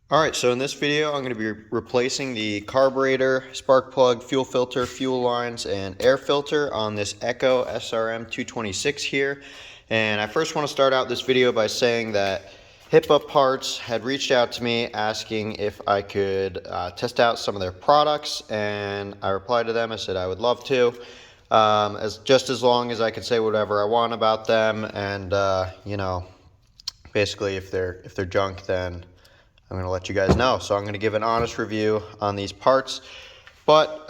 Alright, so in this video I'm going to be replacing the carburetor, spark plug, fuel filter, fuel lines, and air filter on this Echo SRM 226 here. And I first want to start out this video by saying that Hipa Parts had reached out to me asking if I could test out some of their products, and I replied to them. I said I would love to, as long as I could say whatever I want about them, and basically if they're junk, then I'm going to let you guys know. So I'm going to give an honest review on these parts. But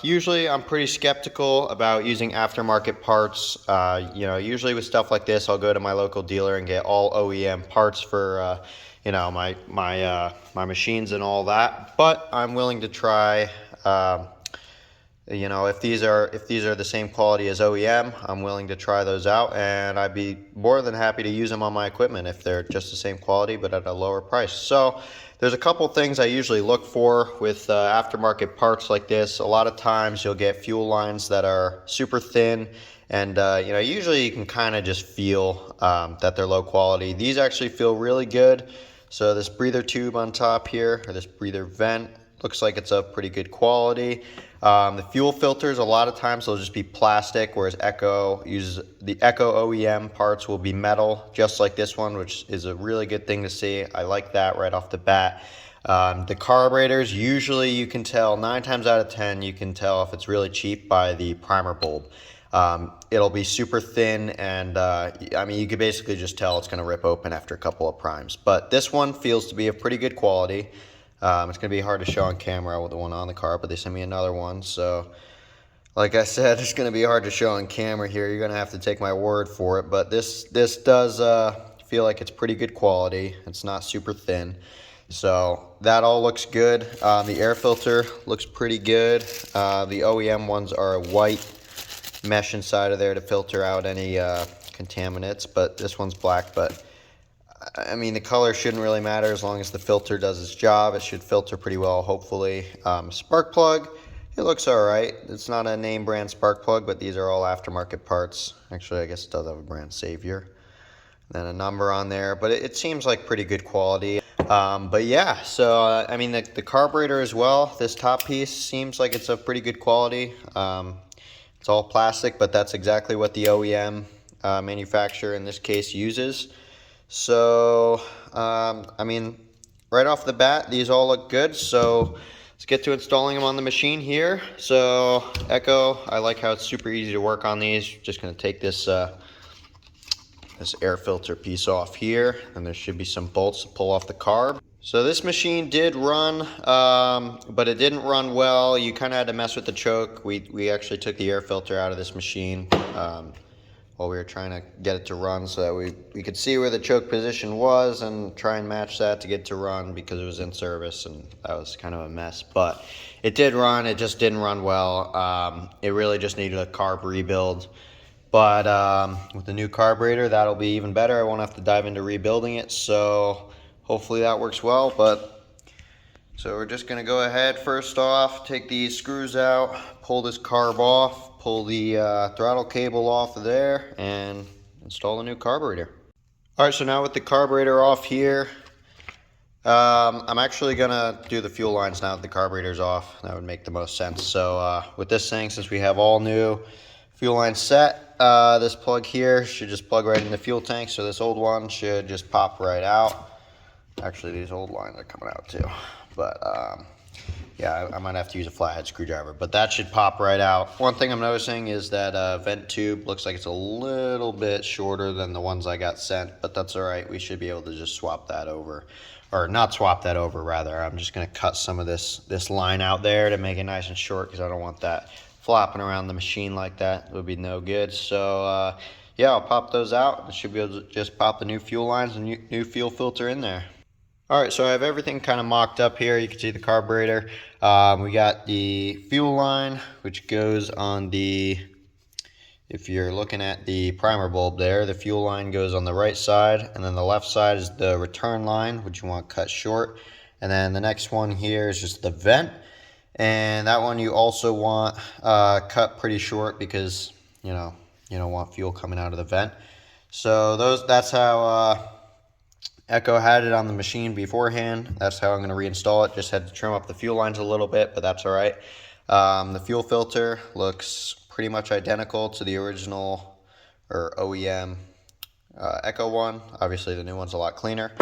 usually I'm pretty skeptical about using aftermarket parts. Usually with stuff like this, I'll go to my local dealer and get all OEM parts for my machines and all that. But I'm willing to try. If these are the same quality as OEM, I'm willing to try those out, and I'd be more than happy to use them on my equipment if they're just the same quality but at a lower price. So there's a couple things I usually look for with aftermarket parts like this. A lot of times you'll get fuel lines that are super thin, and usually you can kind of just feel that they're low quality. These actually feel really good. So this breather tube on top here, or this breather vent, looks like it's of pretty good quality. The fuel filters, a lot of times they'll just be plastic, whereas Echo uses the Echo OEM parts will be metal, just like this one, which is a really good thing to see. I like that right off the bat. The carburetors, usually you can tell, 9 times out of 10, you can tell if it's really cheap by the primer bulb. It'll be super thin, and you could basically just tell it's going to rip open after a couple of primes. But this one feels to be of pretty good quality. It's going to be hard to show on camera with the one on the car, but they sent me another one. So, like I said, it's going to be hard to show on camera here. You're going to have to take my word for it. But this does feel like it's pretty good quality. It's not super thin. So that all looks good. The air filter looks pretty good. The OEM ones are a white mesh inside of there to filter out any contaminants, but this one's black. But I mean, the color shouldn't really matter as long as the filter does its job. It should filter pretty well, hopefully. Spark plug, it looks all right. It's not a name brand spark plug, but these are all aftermarket parts. Actually, I guess it does have a brand, Savior. Then a number on there, but it seems like pretty good quality. But yeah, so the carburetor as well, this top piece seems like it's of pretty good quality. It's all plastic, but that's exactly what the OEM manufacturer in this case uses. So, right off the bat, these all look good. So let's get to installing them on the machine here. So Echo, I like how it's super easy to work on these. Just going to take this this air filter piece off here, and there should be some bolts to pull off the carb. So this machine did run, but it didn't run well. You kind of had to mess with the choke. We actually took the air filter out of this machine while we were trying to get it to run, so that we could see where the choke position was and try and match that to get to run, because it was in service, and that was kind of a mess. But it did run, it just didn't run well. It really just needed a carb rebuild. But with the new carburetor, that'll be even better. I won't have to dive into rebuilding it, so hopefully that works well. So we're just gonna go ahead, first off, take these screws out, pull this carb off, pull the throttle cable off of there, and install the new carburetor. All right, so now with the carburetor off here, I'm actually gonna do the fuel lines now that the carburetor's off. That would make the most sense. So with this thing, since we have all new fuel lines set, this plug here should just plug right in the fuel tank. So this old one should just pop right out. Actually, these old lines are coming out too. But yeah, I might have to use a flathead screwdriver, but that should pop right out. One thing I'm noticing is that vent tube looks like it's a little bit shorter than the ones I got sent, but that's all right. We should be able to just swap that over, or not swap that over, rather. I'm just going to cut some of this line out there to make it nice and short, because I don't want that flopping around the machine like that. It would be no good. So yeah, I'll pop those out. I should be able to just pop the new fuel lines and new fuel filter in there. All right, so I have everything kind of mocked up here. You can see the carburetor. We got the fuel line, which goes on the, if you're looking at the primer bulb there, the fuel line goes on the right side, and then the left side is the return line, which you want cut short. And then the next one here is just the vent. And that one you also want cut pretty short, because, you don't want fuel coming out of the vent. So that's how Echo had it on the machine beforehand. That's how I'm going to reinstall it. Just had to trim up the fuel lines a little bit, but that's all right. The fuel filter looks pretty much identical to the original or OEM Echo one. Obviously the new one's a lot cleaner.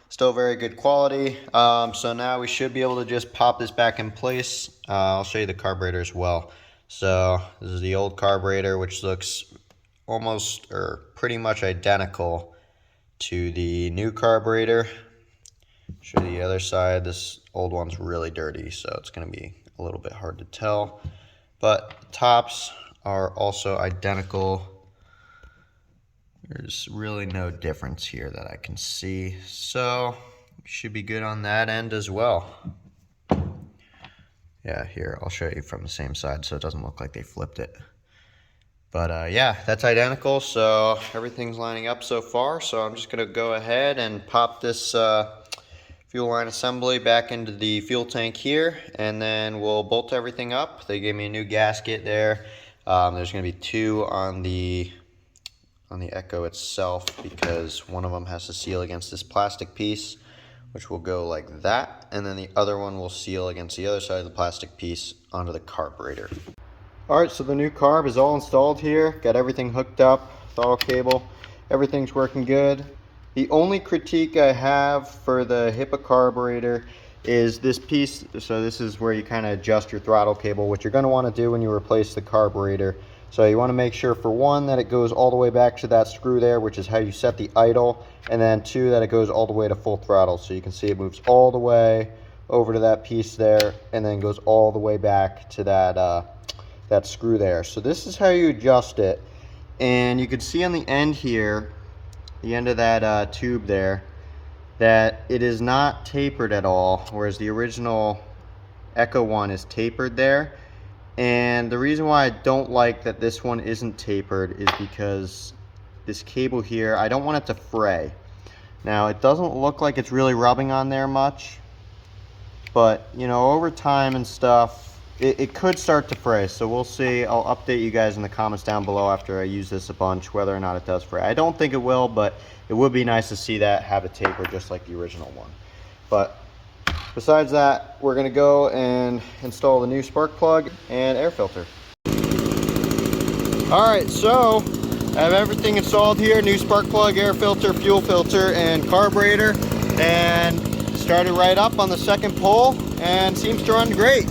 Still very good quality. So now we should be able to just pop this back in place. I'll show you the carburetor as well. So this is the old carburetor, which looks almost or pretty much identical to the new carburetor. Show you the other side. This old one's really dirty, so it's going to be a little bit hard to tell. But the tops are also identical. There's really no difference here that I can see, so should be good on that end as well. Yeah, here, I'll show you from the same side so it doesn't look like they flipped it. But yeah, that's identical, so everything's lining up so far. So I'm just going to go ahead and pop this fuel line assembly back into the fuel tank here, and then we'll bolt everything up. They gave me a new gasket there. There's going to be two on the Echo itself, because one of them has to seal against this plastic piece, which will go like that, and then the other one will seal against the other side of the plastic piece onto the carburetor. Alright, so the new carb is all installed here. Got everything hooked up, throttle cable, everything's working good. The only critique I have for the Hipa carburetor is this piece. So this is where you kind of adjust your throttle cable, what you're going to want to do when you replace the carburetor. So you want to make sure, for one, that it goes all the way back to that screw there, which is how you set the idle, and then two, that it goes all the way to full throttle. So you can see it moves all the way over to that piece there, and then goes all the way back to that screw there. So this is how you adjust it, and you can see on the end here, the end of that tube there, that it is not tapered at all, whereas the original Echo one is tapered there. And the reason why I don't like that this one isn't tapered is because this cable here, I don't want it to fray. Now, it doesn't look like it's really rubbing on there much, but you know, over time and stuff, it could start to fray. So we'll see. I'll update you guys in the comments down below after I use this a bunch whether or not it does fray. I don't think it will, but it would be nice to see that have a taper just like the original one. But besides that, we're going to go and install the new spark plug and air filter. Alright, so I have everything installed here. New spark plug, air filter, fuel filter, and carburetor. And started right up on the second pull and seems to run great.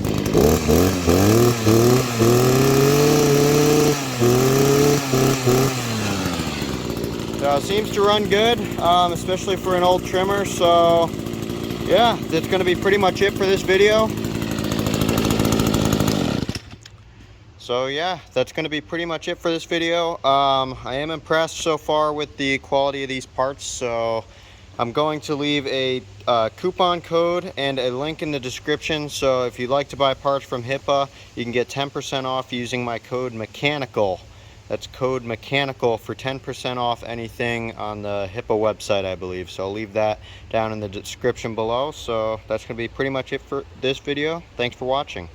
So it seems to run good, especially for an old trimmer. So yeah, that's going to be pretty much it for this video. So yeah, that's going to be pretty much it for this video. I am impressed so far with the quality of these parts, so I'm going to leave a coupon code and a link in the description. So if you'd like to buy parts from Hipa, you can get 10% off using my code MECHANICAL. That's code MECHANICAL for 10% off anything on the Hipa website, I believe. So I'll leave that down in the description below. So that's going to be pretty much it for this video. Thanks for watching.